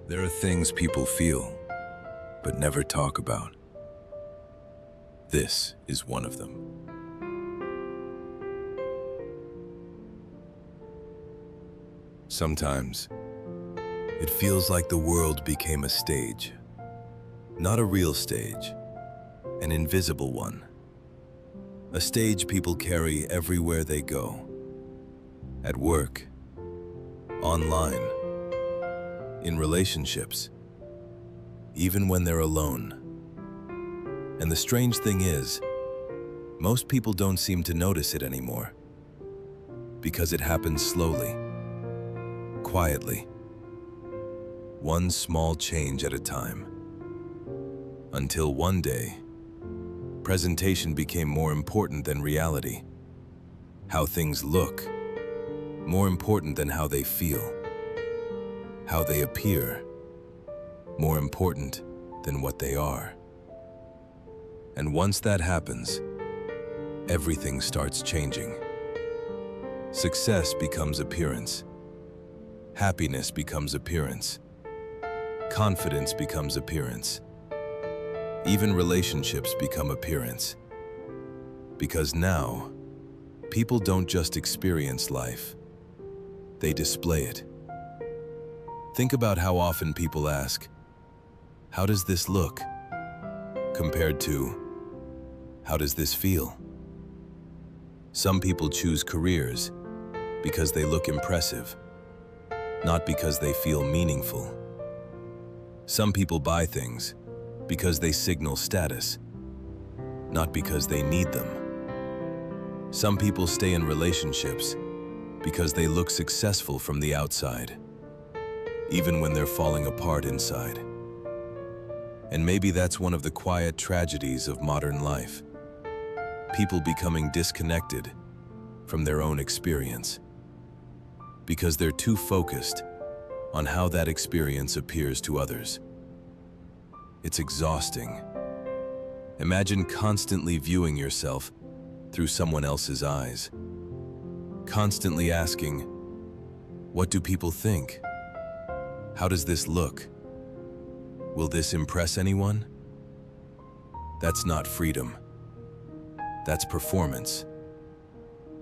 There are things people feel, but never talk about. This is one of them. Sometimes, it feels like the world became a stage. Not a real stage, an invisible one. A stage people carry everywhere they go. At work, online, in relationships, even when they're alone. And the strange thing is, most people don't seem to notice it anymore, because it happens slowly, quietly, one small change at a time. Until one day, presentation became more important than reality. How things look, more important than how they feel. How they appear, more important than what they are. And once that happens, everything starts changing. Success becomes appearance. Happiness becomes appearance. Confidence becomes appearance. Even relationships become appearance. Because now, people don't just experience life, they display it. Think about how often people ask, "How does this look?" compared to, "How does this feel?" Some people choose careers because they look impressive, not because they feel meaningful. Some people buy things because they signal status, not because they need them. Some people stay in relationships because they look successful from the outside, even when they're falling apart inside. And maybe that's one of the quiet tragedies of modern life. People becoming disconnected from their own experience because they're too focused on how that experience appears to others. It's exhausting. Imagine constantly viewing yourself through someone else's eyes, constantly asking, "What do people think? How does this look? Will this impress anyone?" That's not freedom. That's performance.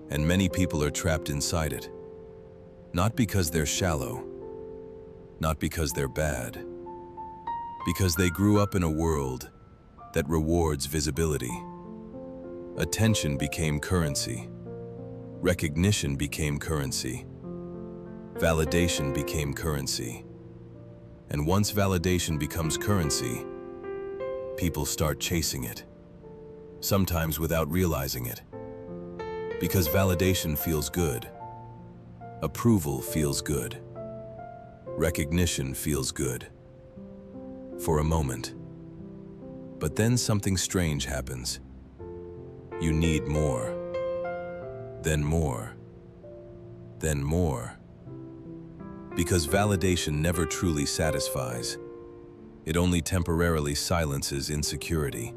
And many people are trapped inside it. Not because they're shallow, not because they're bad, because they grew up in a world that rewards visibility. Attention became currency. Recognition became currency. Validation became currency. And once validation becomes currency, people start chasing it, sometimes without realizing it. Because validation feels good. Approval feels good. Recognition feels good. For a moment. But then something strange happens. You need more. Then more. Then more. Because validation never truly satisfies. It only temporarily silences insecurity.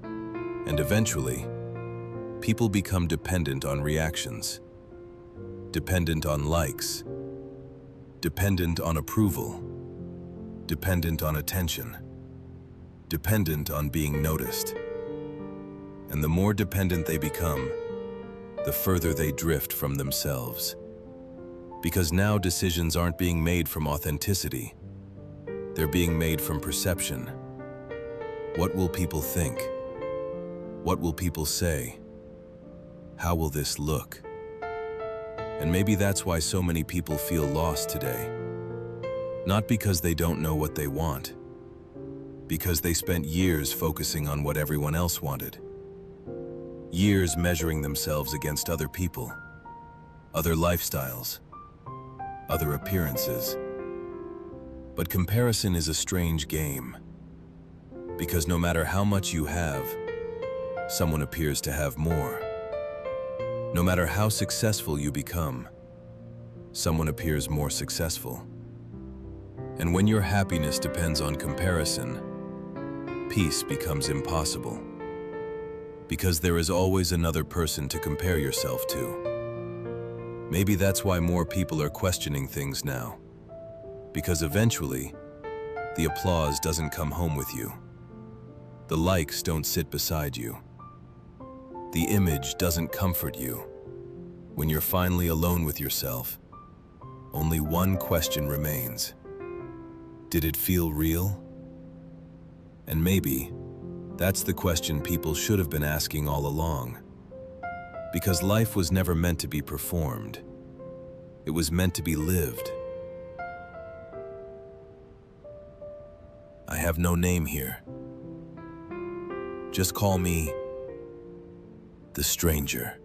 And eventually, people become dependent on reactions, dependent on likes, dependent on approval, dependent on attention, dependent on being noticed. And the more dependent they become, the further they drift from themselves. Because now decisions aren't being made from authenticity. They're being made from perception. What will people think? What will people say? How will this look? And maybe that's why so many people feel lost today. Not because they don't know what they want, because they spent years focusing on what everyone else wanted. Years measuring themselves against other people, other lifestyles, other appearances. But comparison is a strange game, because no matter how much you have, someone appears to have more. No matter how successful you become, someone appears more successful. And when your happiness depends on comparison, peace becomes impossible. Because there is always another person to compare yourself to. Maybe that's why more people are questioning things now. Because eventually, The applause doesn't come home with you. The likes don't sit beside you. The image doesn't comfort you. When you're finally alone with yourself, only one question remains. Did it feel real? And maybe that's the question people should have been asking all along. Because life was never meant to be performed. It was meant to be lived. I have no name here. Just call me the stranger.